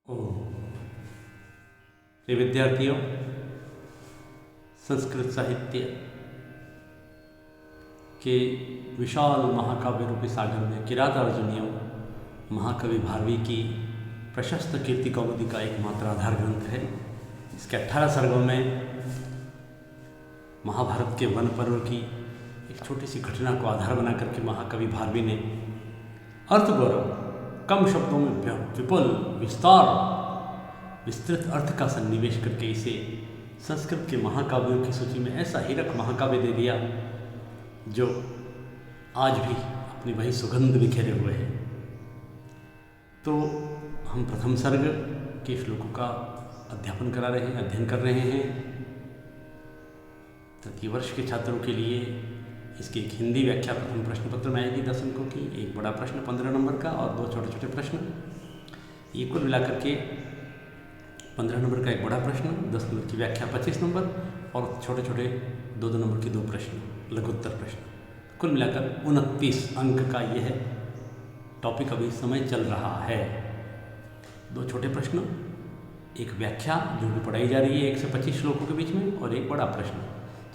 प्रिय विद्यार्थियों, संस्कृत साहित्य के विशाल महाकाव्य रूपी सागर में किरातार्जुनीयम महाकवि भारवी की प्रशस्त कीर्ति कौमुदी का एकमात्र आधार ग्रंथ है। इसके 18 सर्गों में महाभारत के वन पर्व की एक छोटी सी घटना को आधार बना करके महाकवि भारवी ने अर्थगौरव कम शब्दों में विपुल विस्तृत अर्थ का सन्निवेश करके इसे संस्कृत के महाकाव्यों की सूची में ऐसा हीरक महाकाव्य दे दिया जो आज भी अपनी वही सुगंध बिखेरे हुए है। तो हम प्रथम सर्ग के श्लोकों का अध्ययन कर रहे हैं। तृतीय वर्ष के छात्रों के लिए इसकी एक हिंदी व्याख्या प्रथम प्रश्न पत्र में आएगी 10 अंकों की, एक बड़ा प्रश्न 15 नंबर का और 2 छोटे छोटे प्रश्न। ये कुल मिलाकर के 15 नंबर का एक बड़ा प्रश्न, 10 नंबर की व्याख्या 25 नंबर और छोटे छोटे 2-2 नंबर के 2 प्रश्न, लघुत्तर प्रश्न। कुल मिलाकर 29 अंक का यह टॉपिक अभी समय चल रहा है। 2 छोटे प्रश्न, एक व्याख्या जो भी पढ़ाई जा रही है 1 से 25 श्लोकों के बीच में, और एक बड़ा प्रश्न।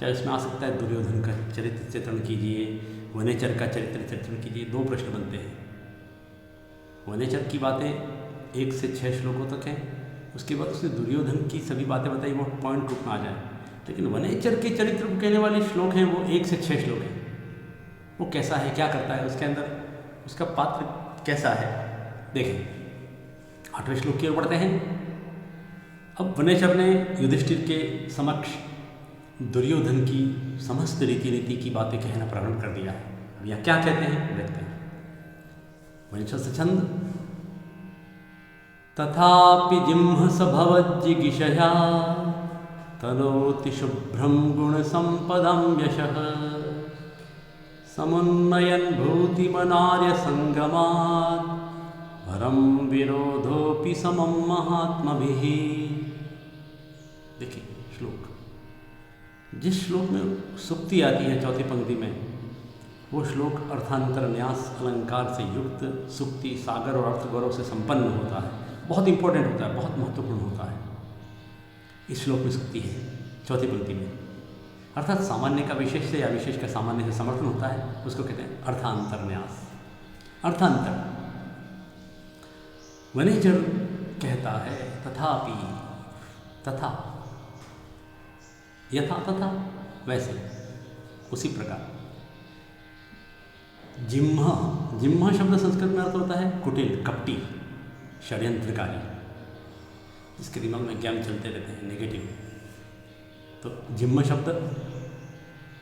चाहे उसमें आ सकता है दुर्योधन का चरित्र चित्रण कीजिए, वनेचर का चरित्र चित्रण कीजिए, 2 प्रश्न बनते हैं। वनेचर की बातें 1 से 6 श्लोकों तक हैं, उसके बाद उसने दुर्योधन की सभी बातें बताई, वो पॉइंट रुक ना आ जाए। लेकिन वनेचर के चरित्र को कहने वाले श्लोक हैं वो 1 से 6 श्लोक हैं। वो कैसा है, क्या करता है, उसके अंदर उसका पात्र कैसा है, देखें। 8वें श्लोक की ओर बढ़ते हैं। अब वनेचर ने युधिष्ठिर के समक्ष दुर्योधन की समस्त रीति की बातें कहना प्रारंभ कर दिया है। अब यह क्या कहते हैं देखते हैं। वनेचर से छंद। तथापि जिह्मस भवज्जिगिषया तनोति शुभ्रं गुणसम्पदं यशः समुन्नयन् भूतिमनार्य संगमात् वरं विरोधोऽपि समं महात्मभिः। देखिए श्लोक, जिस श्लोक में सुक्ति आती है चौथी पंक्ति में, वो श्लोक अर्थांतर न्यास अलंकार से युक्त सुक्ति सागर और अर्थ गौरव से संपन्न होता है। बहुत इंपॉर्टेंट होता है, बहुत महत्वपूर्ण होता है। इस श्लोक में सुक्ति है चौथी पंक्ति में, अर्थात सामान्य का विशेष से या विशेष का सामान्य से समर्थन होता है, उसको कहते हैं अर्थांतर न्यास। अर्थांतर वनेचर कहता है तथापि, तथा यथा तथा वैसे, उसी प्रकार। जिह्मा शब्द संस्कृत में अर्थ होता है कुटिल, कपटी, षड्यंत्रकारी, जिसके दिमाग में ज्ञान चलते रहते हैं नेगेटिव। तो जिह्मा शब्द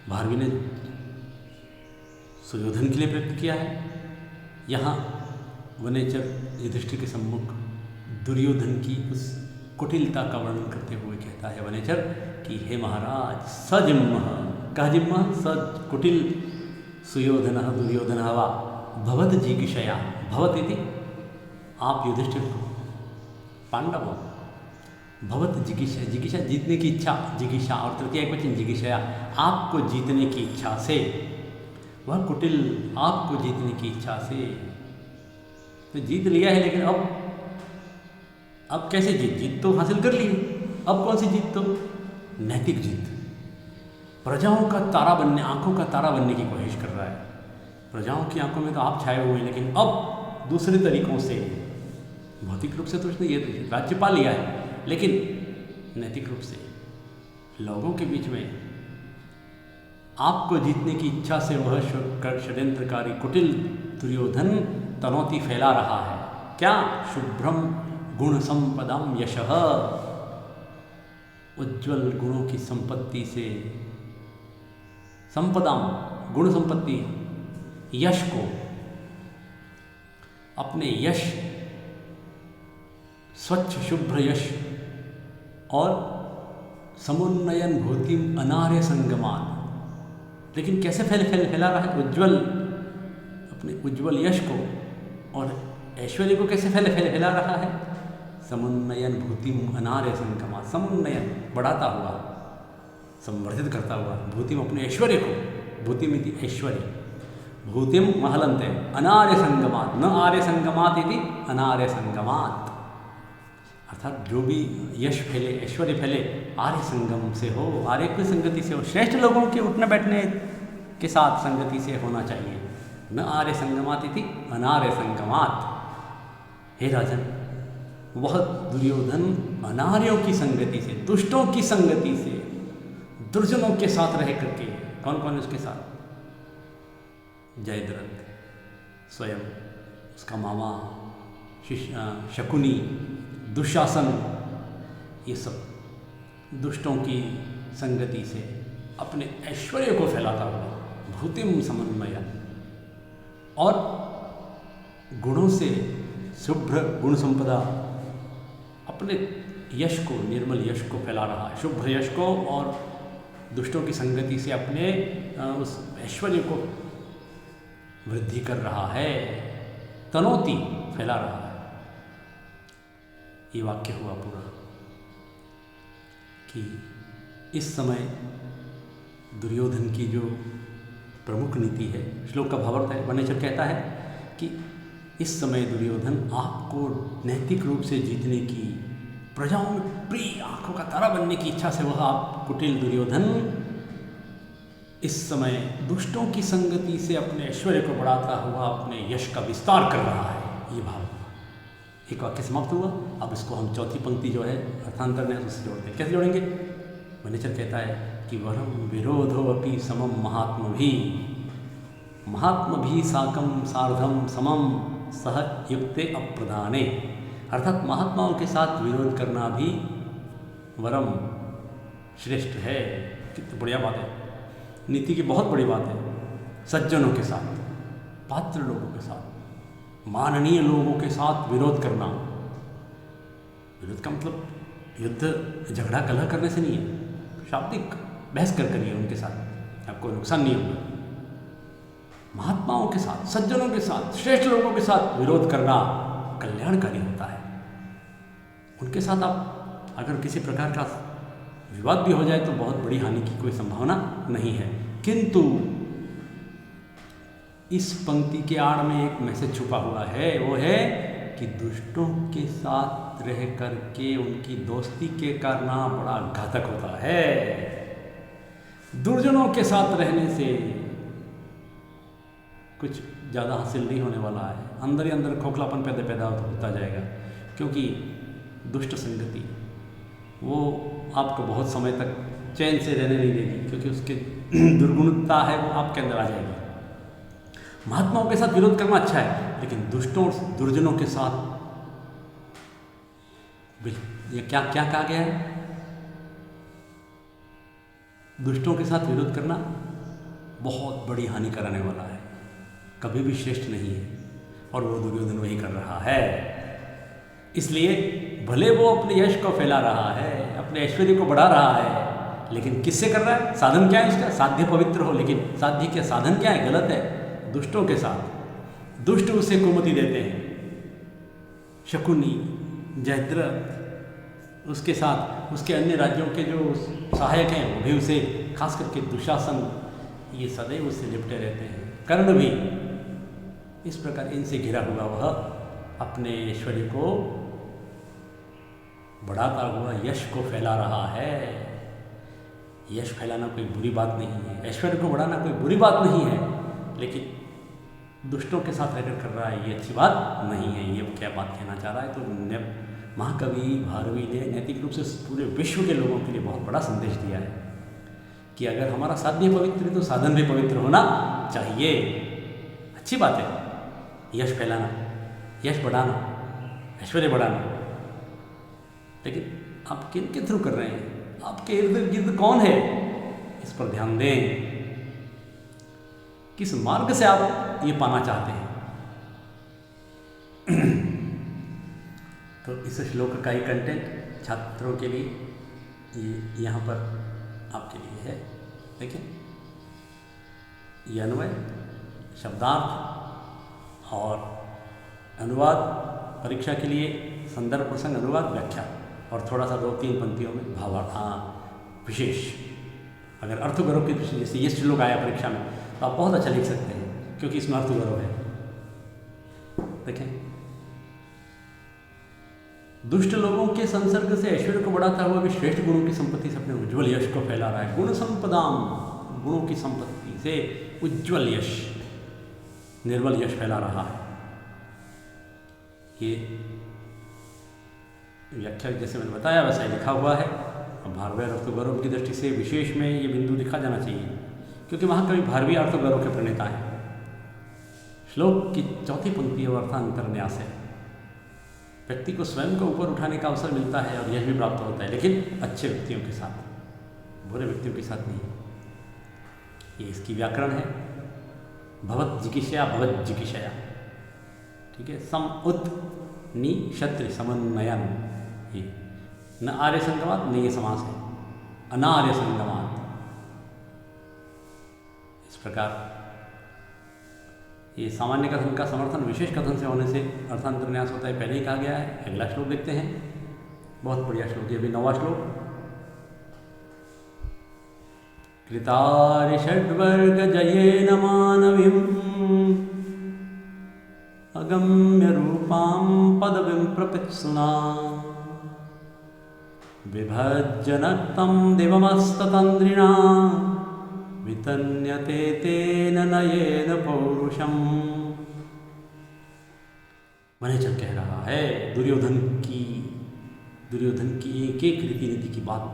भारवी ने सुयोधन के लिए प्रयुक्त किया है। यहाँ वनेचर युधिष्ठिर के सम्मुख दुर्योधन की उस कुटिलता का वर्णन करते हुए कहता है वनेचर कि हे महाराज, सजिह्म, कह जिह्म, स कुटिल सुयोधन दुर्योधन वा भवत जिगीषया, भवत इति आप युधिष्ठिर को, पांडव भवत जिगीषा, जिगीषा जीतने की इच्छा, जिगीषा, और तृतीय वचन जिगीषया, आपको जीतने की इच्छा से, वह कुटिल आपको जीतने की इच्छा से। तो जीत लिया है, लेकिन अब कैसे जीत तो हासिल कर ली, अब कौन सी जीत, तो नैतिक जीत। प्रजाओं का तारा बनने, आंखों का तारा बनने की कोशिश कर रहा है। प्रजाओं की आंखों में तो आप छाए हुए हैं, लेकिन अब दूसरे तरीकों से, भौतिक रूप से तो उसने ये राज्य पा लिया है, लेकिन नैतिक रूप से लोगों के बीच में आपको जीतने की इच्छा से वह षड्यंत्रकारी कुटिल दुर्योधन तनौती फैला रहा है। क्या? शुभ्रम गुण संपदम यशः, उज्ज्वल गुणों की संपत्ति से, संपदाम गुण संपत्ति, यश को, अपने यश, स्वच्छ शुभ्र यश, और समुन्नयन भूतिम अनार्य संगमान। लेकिन कैसे फैला रहा है? उज्ज्वल, अपने उज्ज्वल यश को और ऐश्वर्य को कैसे फैला रहा है? समुन्नयन भूतिम अनार्य संगमा, समुन्नयन बढ़ाता हुआ, संवर्धित करता हुआ, भूतिम अपने ऐश्वर्य को, भूतिम इति ऐश्वर्य, भूतिम महलंते अनार्य संगमात, न आर्य संगमात इति अनार्य संगमात, अर्थात जो भी यश फैले, ऐश्वर्य फैले, आर्य संगम से हो, आर्य की संगति से हो, श्रेष्ठ लोगों के उठने बैठने के साथ संगति से होना चाहिए। न आर्य संगमात इति अनार्य संगमात। हे राजन, वह दुर्योधन अनार्यों की संगति से, दुष्टों की संगति से, दुर्जनों के साथ रह करके, कौन कौन उसके साथ? जयद्रथ स्वयं, उसका मामा शकुनी, दुशासन, ये सब दुष्टों की संगति से अपने ऐश्वर्य को फैलाता हुआ, भूतिम समन्वय, और गुणों से शुभ्र गुण संपदा, अपने यश को, निर्मल यश को फैला रहा है, शुभ्र यश को, और दुष्टों की संगति से अपने उस ऐश्वर्य को वृद्धि कर रहा है, तनोती, फैला रहा है। ये वाक्य हुआ पूरा कि इस समय दुर्योधन की जो प्रमुख नीति है, श्लोक का भावार्थ है, वनेचर कहता है कि इस समय दुर्योधन आपको नैतिक रूप से जीतने की, प्रजाओं में प्रिय, आंखों का तारा बनने की इच्छा से वह आप कुटिल दुर्योधन इस समय दुष्टों की संगति से अपने ऐश्वर्य को बढ़ाता हुआ अपने यश का विस्तार कर रहा है। ये भाव हुआ। एक वाक्य समाप्त हुआ। अब इसको हम चौथी पंक्ति जो है अर्थांतर ने उससे जोड़ते हैं। कैसे जोड़ेंगे? वनेचर कहता है कि वरम विरोधो अपि समम महात्म भी साकम सार्धम समम सह युक्ते अप्रदाने। अर्थात महात्माओं के साथ विरोध करना भी वरम श्रेष्ठ है। कितनी बढ़िया बात है, नीति की बहुत बड़ी बात है। सज्जनों के साथ, पात्र लोगों के साथ, माननीय लोगों के साथ विरोध करना। विरोध का मतलब युद्ध, झगड़ा, कलह करने से नहीं है, शाब्दिक बहस कर करिए उनके साथ, आपको नुकसान नहीं होगा। महात्माओं के साथ, सज्जनों के साथ, श्रेष्ठ लोगों के साथ विरोध करना कल्याणकारी होता है। उनके साथ आप अगर किसी प्रकार का विवाद भी हो जाए तो बहुत बड़ी हानि की कोई संभावना नहीं है। किंतु इस पंक्ति के आड़ में एक मैसेज छुपा हुआ है, वो है कि दुष्टों के साथ रह करके उनकी दोस्ती के करना बड़ा घातक होता है। दुर्जनों के साथ रहने से कुछ ज़्यादा हासिल नहीं होने वाला है, अंदर ही अंदर खोखलापन पैदा होता जाएगा। क्योंकि दुष्ट संगति वो आपको बहुत समय तक चैन से रहने नहीं देगी, क्योंकि उसके दुर्गुणता है वो आपके अंदर आ जाएगी। महात्माओं के साथ विरोध करना अच्छा है, लेकिन दुष्टों और दुर्जनों के साथ ये क्या क्या कहा गया है? दुष्टों के साथ विरोध करना बहुत बड़ी हानि कराने वाला है, कभी भी श्रेष्ठ नहीं है, और वो दुर्योधन वही कर रहा है। इसलिए भले वो अपने यश को फैला रहा है, अपने ऐश्वर्य को बढ़ा रहा है, लेकिन किससे कर रहा है? साधन क्या है इसका? साध्य पवित्र हो, लेकिन साध्य के साधन क्या है? गलत है। दुष्टों के साथ, दुष्ट उसे कुमति देते हैं। शकुनी, जयद्रथ, उसके साथ उसके अन्य राज्यों के जो सहायक हैं वो भी उसे, खास करके दुशासन, ये सदैव उससे लिपटे रहते हैं। कर्ण भी इस प्रकार इनसे घिरा हुआ वह अपने ऐश्वर्य को बढ़ाता हुआ यश को फैला रहा है। यश फैलाना कोई बुरी बात नहीं है, ऐश्वर्य को बढ़ाना कोई बुरी बात नहीं है, लेकिन दुष्टों के साथ रहकर कर रहा है, ये अच्छी बात नहीं है। ये क्या बात कहना चाह रहा है? तो महाकवि भारवी ने नैतिक रूप से पूरे विश्व के लोगों के लिए बहुत बड़ा संदेश दिया है कि अगर हमारा साध्य पवित्र है तो साधन भी पवित्र होना चाहिए। अच्छी बात है यश फैलाना, यश बढ़ाना, ऐश्वर्य बढ़ाना, लेकिन आप किन के थ्रू कर रहे हैं? आपके इर्द गिर्द कौन है? इस पर ध्यान दें। किस मार्ग से आप ये पाना चाहते हैं? तो इस श्लोक का ही कंटेंट छात्रों के लिए ये यहाँ पर आपके लिए है। देखिए, ये अन्वय, शब्दार्थ और अनुवाद, परीक्षा के लिए संदर्भ, प्रसंग, अनुवाद, व्याख्या, और थोड़ा सा 2-3 पंक्तियों में भावार्थ विशेष। अगर अर्थगौरव के दृष्टि, जैसे ये श्लोक आया परीक्षा में, तो आप बहुत अच्छा लिख सकते हैं, क्योंकि इसमें अर्थगौरव है। देखें, दुष्ट लोगों के संसर्ग से ऐश्वर्य को बढ़ाता हुआ भी श्रेष्ठ गुणों की संपत्ति से अपने उज्ज्वल यश को फैला रहा है। गुण संपदाम, गुणों की संपत्ति से उज्ज्वल यश, निर्मल यश फैला रहा है। ये व्याख्या जैसे मैंने बताया वैसा ही लिखा हुआ है। अब भारवीय अर्थ गौरव की दृष्टि से विशेष में ये बिंदु लिखा जाना चाहिए, क्योंकि महाकवि भारवीय अर्थ गौरव के प्रणेता हैं। श्लोक की चौथी पंक्ति और अर्थांतर न्यास है। व्यक्ति को स्वयं को ऊपर उठाने का अवसर मिलता है और यश भी प्राप्त होता है, लेकिन अच्छे व्यक्तियों के साथ, बुरे व्यक्तियों के साथ नहीं। ये इसकी व्याकरण है। भवत जिकिषया, भवत जिकिषया, ठीक है। सम उत नि क्षत्रि समन्वयन, ये न आर्य संगमात, न ये समास है, अनार्य संगमात। इस प्रकार ये सामान्य कथन का समर्थन विशेष कथन से होने से अर्थांतर न्यास होता है, पहले ही कहा गया है। अगला श्लोक देखते हैं, बहुत बढ़िया श्लोक है, अभी 9वां श्लोक। कृतारि षड्वर्ग जयेन मानवीम् अगम्य रूपां पदवीं प्रपित्सुना विभज्यनक्तं दिवमस्ततन्द्रिणा वितन्यते तेन नयेन पौरुषम। वनेचर कह रहा है दुर्योधन की एक एक रीति नीति की बात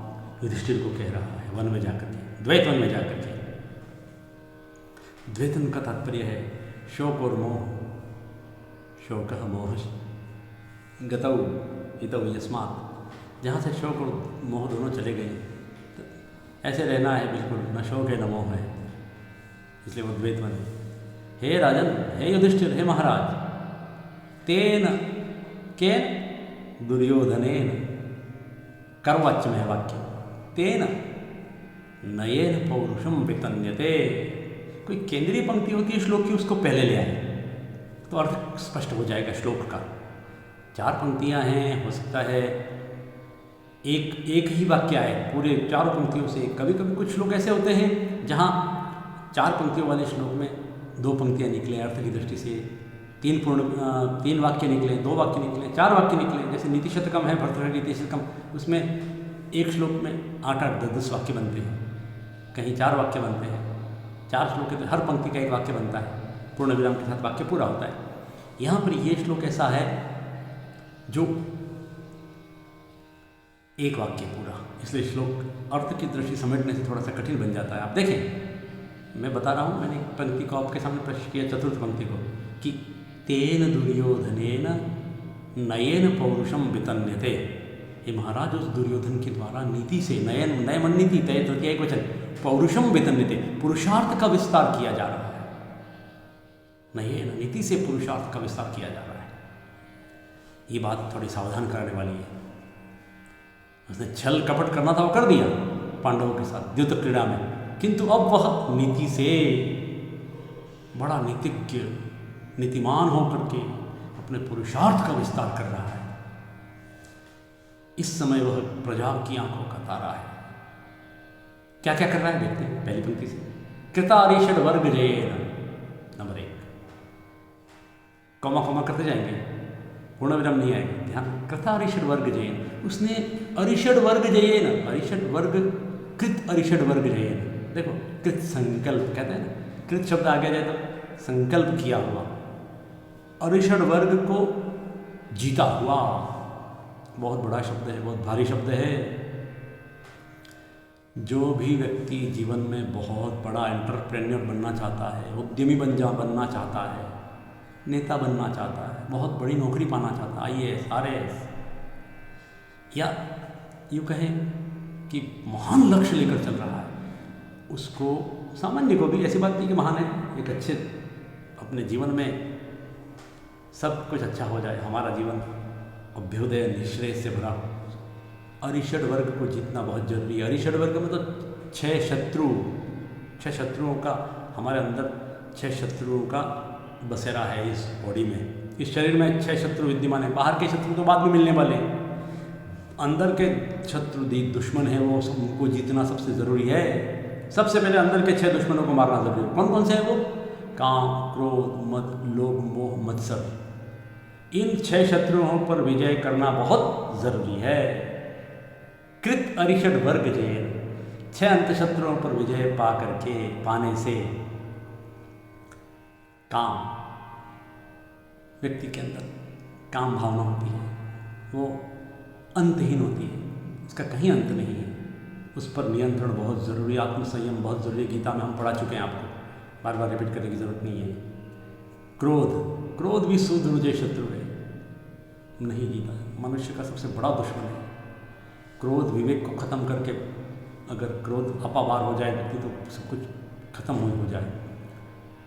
युधिष्ठिर को कह रहा है, वन में जाकर के, द्वैत वन में जाकर के। द्वैतन का तात्पर्य है शोक और मोह। शोक मोह गतौ हितौ यस्मात्, जहाँ से शोक और मोह दोनों चले गए, तो ऐसे रहना है बिल्कुल, न शोक है न मोह है, इसलिए वो द्वैत मन है। हे राजन, हे युधिष्ठिर, हे महाराज, तेन के दुर्योधनेन, कर्वाच्य में वाक्य, तेन नयेन पौरुषम वितन्यते। कोई केंद्रीय पंक्ति होती है श्लोक की, उसको पहले ले आए तो अर्थ स्पष्ट हो जाएगा श्लोक का। 4 पंक्तियां हैं, हो सकता है एक ही वाक्य आए पूरे 4 पंक्तियों से। कभी कभी कुछ श्लोक ऐसे होते हैं जहाँ 4 पंक्तियों वाले श्लोक में 2 पंक्तियाँ निकले अर्थ की दृष्टि से, 3 वाक्य निकले, 2 वाक्य निकले, 4 वाक्य निकले। जैसे नीति शतकम है, भर्तृहरि नीति शतकम, उसमें एक श्लोक में 8-8, 10 वाक्य बनते हैं, कहीं 4 वाक्य बनते हैं। 4 श्लोक के तो हर पंक्ति का एक वाक्य बनता है, पूर्ण विराम के साथ वाक्य पूरा होता है। यहाँ पर ये श्लोक ऐसा है जो एक वाक्य पूरा, इसलिए श्लोक अर्थ की दृष्टि समेटने से थोड़ा सा कठिन बन जाता है। आप देखें, मैं बता रहा हूँ, मैंने एक पंक्ति को आपके सामने प्रश्न किया, चतुर्थ पंक्ति को, कि तेन दुर्योधनेन नयेन पौरुषम वितन्यते। हे महाराज, उस दुर्योधन के द्वारा नीति से, नयन नीति, तय तृतीय एक वचन, पौरुषम वितन्यते, पुरुषार्थ का विस्तार किया जा रहा है। नयेन नीति से पुरुषार्थ का विस्तार किया जा रहा है। ये बात थोड़ी सावधान कराने वाली है। उसने छल कपट करना था, वो कर दिया पांडवों के साथ द्युत क्रीड़ा में, किंतु अब वह नीति से बड़ा नीतिज्ञ, नीतिमान होकर के अपने पुरुषार्थ का विस्तार कर रहा है। इस समय वह प्रजा की आंखों का तारा है। क्या क्या कर रहा है देखते हैं पहली पंक्ति से। कृतारीषड वर्ग जयेन, नंबर 1, कॉमा कॉमा करते जाएंगे, पूर्ण विराम नहीं आएगा, ध्यान। कृतारीषड वर्ग जयेन, उसने अरिषड वर्ग जयेन, अरिषड वर्ग, कृत अरिषड वर्ग जयेन। देखो, कृत संकल्प कहते हैं ना, कृत शब्द आगे जाए तो संकल्प किया हुआ, अरिषड वर्ग को जीता हुआ। बहुत बड़ा शब्द है, बहुत भारी शब्द है। जो भी व्यक्ति जीवन में बहुत बड़ा एंटरप्रेन्योर बनना चाहता है, उद्यमी बनना चाहता है, नेता बनना चाहता है, बहुत बड़ी नौकरी पाना चाहता है, IAS, RAS, या यूँ कहें कि महान लक्ष्य लेकर चल रहा है, उसको, सामान्य को भी, ऐसी बात नहीं कि महान है, एक अच्छे अपने जीवन में सब कुछ अच्छा हो जाए, हमारा जीवन अभ्युदय निश्रेय से भरा। अरिषड वर्ग को जीतना बहुत जरूरी है। अरिषड वर्ग में तो 6 शत्रुओं का, हमारे अंदर 6 शत्रुओं का बसेरा है इस बॉडी में, इस शरीर में 6 शत्रु विद्यमान है। बाहर के शत्रु तो बाद में मिलने वाले हैं, अंदर के शत्रु दुश्मन है, वो उनको जीतना सबसे ज़रूरी है। सबसे पहले अंदर के 6 दुश्मनों को मारना जरूरी है। कौन कौन से हैं वो? काम, क्रोध, मद, लोभ, मोह, मत्सर। इन 6 शत्रुओं पर विजय करना बहुत जरूरी है। कृत अरिषद वर्ग जैन, 6 अंत शत्रुओं पर विजय पा करके पाने से काम, व्यक्ति के अंदर काम भावना होती है, वो अंतहीन होती है, उसका कहीं अंत नहीं है। उस पर नियंत्रण बहुत ज़रूरी, आत्मसंयम बहुत ज़रूरी। गीता में हम पढ़ा चुके हैं, आपको बार बार रिपीट करने की ज़रूरत नहीं है। क्रोध भी सुदृढ़ शत्रु है, नहीं जीता, मनुष्य का सबसे बड़ा दुश्मन है। क्रोध विवेक को ख़त्म करके अगर क्रोध अपावार हो जाए व्यक्ति तो सब कुछ खत्म हो जाए।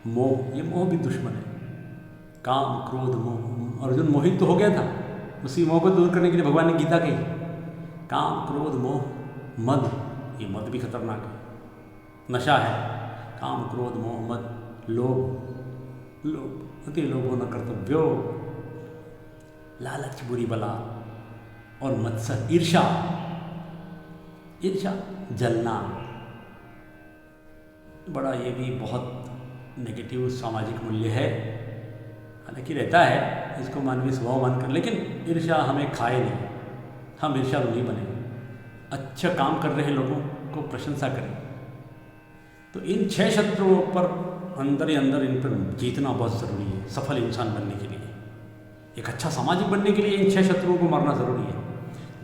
मोह, ये मोह भी दुश्मन है। काम क्रोध मोह, अर्जुन मोहित तो हो गया था, उसी मोह को दूर करने के लिए भगवान ने गीता कही। काम क्रोध मोह मद, ये मद भी खतरनाक है, नशा है। काम क्रोध मोह मद लोभ, अति लोभो न कर्तव्यो, लालच बुरी बला, और मत्सर ईर्षा, जलना, बड़ा ये भी बहुत नेगेटिव सामाजिक मूल्य है। हालांकि रहता है, इसको मानवीय स्वभाव मानकर, लेकिन ईर्ष्या हमें खाए नहीं, हम ईर्ष्यालु नहीं बने। अच्छा काम कर रहे लोगों को प्रशंसा करें। तो इन 6 शत्रुओं पर अंदर ही अंदर इन पर जीतना बहुत ज़रूरी है सफल इंसान बनने के लिए। एक अच्छा सामाजिक बनने के लिए इन 6 शत्रुओं को मारना ज़रूरी है।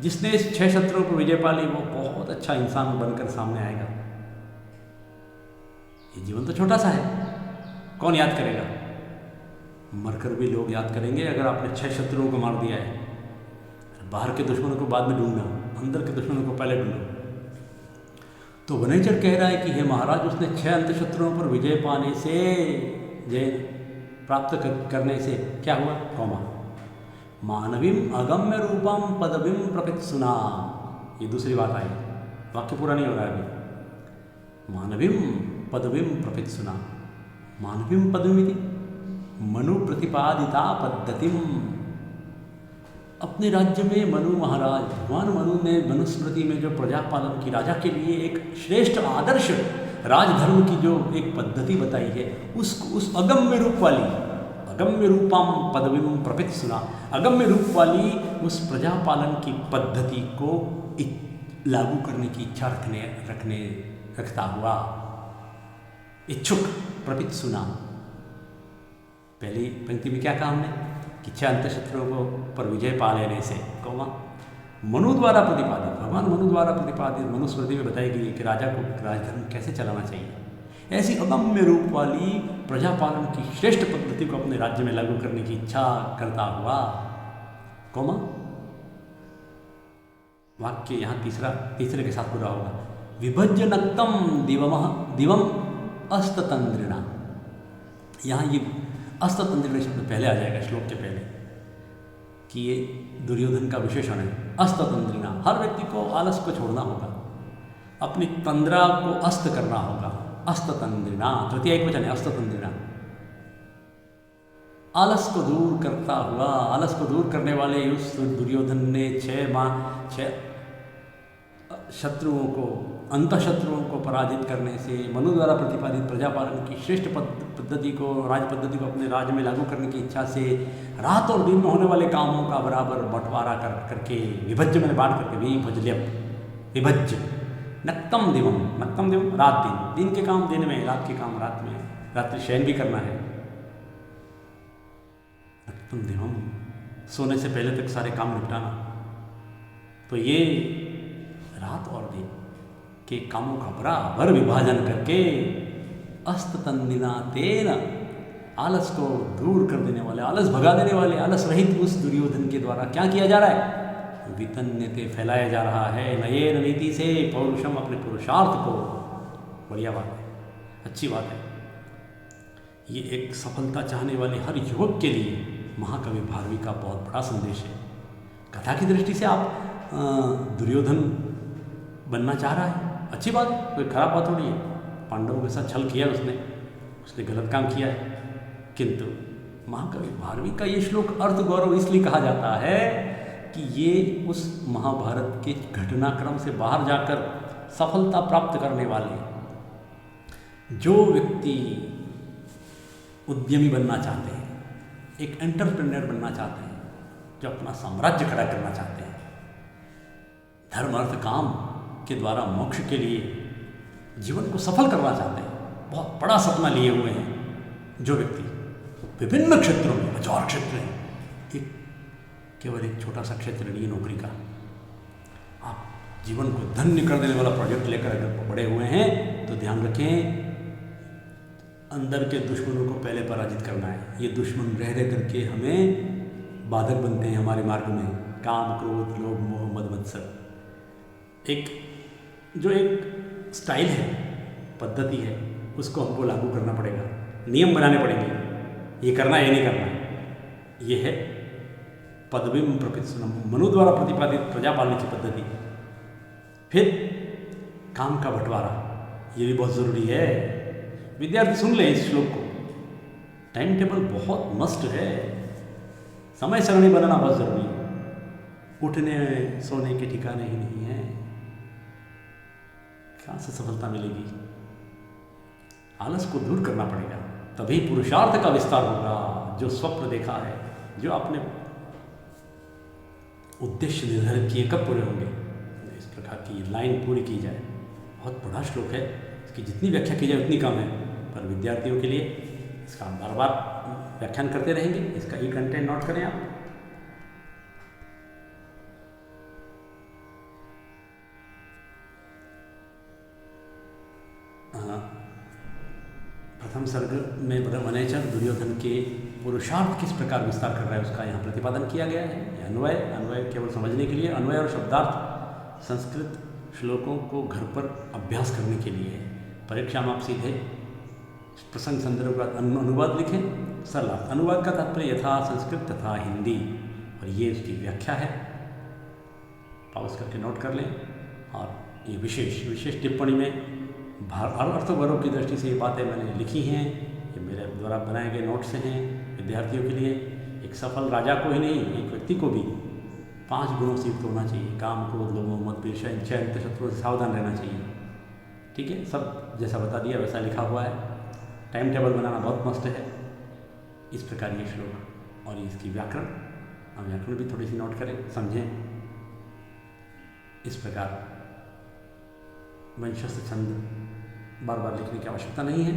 जिसने इस 6 शत्रुओं पर विजय पा ली वो बहुत अच्छा इंसान बनकर सामने आएगा। ये जीवन तो छोटा सा है, कौन याद करेगा? मरकर भी लोग याद करेंगे अगर आपने 6 शत्रुओं को मार दिया है। बाहर के दुश्मनों को बाद में ढूंढना, अंदर के दुश्मनों को पहले ढूंढो। तो वनेचर कह रहा है कि हे महाराज, उसने 6 अंत शत्रुओं पर विजय पाने से, जय प्राप्त करने से क्या हुआ? कौमा मानवीम अगम्य रूपम पदवीम प्रपित्सुना, ये दूसरी बात आई, वाक्य पूरा नहीं हो रहा है अभी। मानवीम पदवीम प्रपित्सुना, मानवीम पदवीमिति मनु प्रतिपादिता पद्धतिम, अपने राज्य में मनु महाराज, भगवान मनु ने मनुस्मृति में जो प्रजापालन की, राजा के लिए एक श्रेष्ठ आदर्श राजधर्म की जो एक पद्धति बताई है, उस अगम्य रूप वाली, अगम्य रूपम पदवीम प्रपित्सुना, अगम्य रूप वाली उस प्रजापालन की पद्धति को लागू करने की इच्छा रखता हुआ इच्छुक प्रपित्सुना। पहली पंक्ति में क्या कहा हमने कि 6 अंत शत्रुओं को पर विजय पा लेने से, कौमा मनु द्वारा प्रतिपादित, भगवान मनु द्वारा प्रतिपादित मनुस्मृति में बताई गई कि राजा को राजधर्म कैसे चलाना चाहिए। ऐसी अगम्य रूप वाली प्रजापालन की श्रेष्ठ पद्धति को अपने राज्य में लागू करने की इच्छा करता हुआ, कौमा वाक्य यहाँ तीसरे के साथ पूरा होगा। विभज्य नक्तम दिवम अस्ततंद्रिणा, यहाँ ये अस्ततंद्रिण शब्द पहले आ जाएगा श्लोक के पहले कि ये दुर्योधन का विशेषण है। अस्ततंद्रिणा, हर व्यक्ति को आलस को छोड़ना होगा, अपनी तंद्रा को अस्त करना होगा। अस्ततंद्रिणा, तृतीय एक वचन है अस्ततंद्रिणा। आलस को दूर करता हुआ, आलस को दूर करने वाले उस दुर्योधन ने 6 शत्रुओं को, अंतशत्रुओं को पराजित करने से, मनु द्वारा प्रतिपादित प्रजापालन की श्रेष्ठ पद्धति को, राज पद्धति को अपने राज्य में लागू करने की इच्छा से रात और दिन में होने वाले कामों का बराबर बंटवारा करके, विभज्य मैंने बांट करके, विभज्य नक्तम दिवम रात दिन के काम दिन में, रात के काम रात में, रात्रि शयन भी करना है। नक्तम दिवम, सोने से पहले तक सारे काम निपटाना। तो ये रात और दिन के कामों का बराबर विभाजन करके अस्ततंदिना तेन, आलस को दूर कर देने वाले, आलस भगा देने वाले, आलस रहित उस दुर्योधन के द्वारा क्या किया जा रहा है? वितन्यते, फैलाया जा रहा है नयेन नीति से पौरुषम, अपने पुरुषार्थ को। बढ़िया बात है, अच्छी बात है। ये एक सफलता चाहने वाले हर युवक के लिए महाकवि भारवी का बहुत बड़ा संदेश है। कथा की दृष्टि से आप दुर्योधन बनना चाह रहा है, अच्छी बात, कोई खराब बात थोड़ी है। पांडवों के साथ छल किया उसने गलत काम किया है, किंतु महाकवि भारवी का ये श्लोक अर्थ गौरव इसलिए कहा जाता है कि ये उस महाभारत के घटनाक्रम से बाहर जाकर सफलता प्राप्त करने वाले जो व्यक्ति उद्यमी बनना चाहते हैं, एक एंटरप्रेन्योर बनना चाहते हैं, जो अपना साम्राज्य खड़ा करना चाहते हैं, धर्म अर्थ काम के द्वारा मोक्ष के लिए जीवन को सफल करना चाहते हैं, बहुत बड़ा सपना लिए हुए हैं जो व्यक्ति, विभिन्न क्षेत्रों में, हजार क्षेत्र हैं, एक केवल एक छोटा सा क्षेत्र नहीं नौकरी का, आप जीवन को धन्य कर देने वाला प्रोजेक्ट लेकर अगर बढ़े हुए हैं तो ध्यान रखें, अंदर के दुश्मनों को पहले पराजित करना है। ये दुश्मन रह रह करके हमें बाधक बनते हैं हमारे मार्ग में, काम क्रोध लोभ मोह मद मत्सर। एक स्टाइल है, पद्धति है, उसको हमको लागू करना पड़ेगा, नियम बनाने पड़ेंगे, ये करना ये नहीं करना। ये है पदवीम प्रपितसुनम, मनु द्वारा प्रतिपादित प्रजा पालने की पद्धति। फिर काम का बंटवारा, ये भी बहुत ज़रूरी है। विद्यार्थी सुन ले इस श्लोक को, टाइम टेबल बहुत मस्ट है, समय सारणी बनाना बहुत ज़रूरी है। उठने सोने के ठिकाने ही नहीं है, कहाँ से सफलता मिलेगी? आलस को दूर करना पड़ेगा, तभी पुरुषार्थ का विस्तार होगा। जो स्वप्न देखा है, जो आपने उद्देश्य निर्धारित किए, कब पूरे होंगे? इस प्रकार की लाइन पूरी की जाए। बहुत बड़ा श्लोक है, इसकी जितनी व्याख्या की जाए उतनी कम है, पर विद्यार्थियों के लिए इसका बार बार व्याख्यान करते रहेंगे। इसका ई कंटेंट नोट करें आप। प्रथम सर्ग में वनेचर दुर्योधन के पुरुषार्थ किस प्रकार विस्तार कर रहा है उसका यहाँ प्रतिपादन किया गया है। अन्वय केवल समझने के लिए, अन्वय और शब्दार्थ संस्कृत श्लोकों को घर पर अभ्यास करने के लिए है। परीक्षा में आप सीधे प्रसंग संदर्भ का अनुवाद लिखें, सरलार्थ। अनुवाद का तात्पर्य यथा संस्कृत तथा हिंदी, और ये उसकी व्याख्या है, पाउस करके नोट कर लें। और ये विशेष टिप्पणी में अर्थ गौरव की दृष्टि से ये बातें मैंने लिखी हैं, ये मेरे द्वारा बनाए गए नोट से हैं। विद्यार्थियों के लिए, एक सफल राजा को ही नहीं, एक व्यक्ति को भी 5 गुणों से युक्त होना चाहिए। काम क्रोध लोभ मोह मद ईर्ष्या इच्छा शत्रुओं से सावधान रहना चाहिए। ठीक है, सब जैसा बता दिया वैसा लिखा हुआ है। टाइम टेबल बनाना बहुत मस्त है। इस प्रकार ये श्लोक और इसकी व्याकरण भी थोड़ी सी नोट करें, समझें। इस प्रकार वंशस्थ छंद बार बार लिखने की आवश्यकता नहीं है।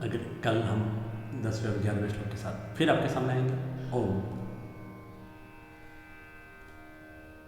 अगर कल हम 10वें और 11वें श्लोक के साथ फिर आपके सामने आएंगे। ओम।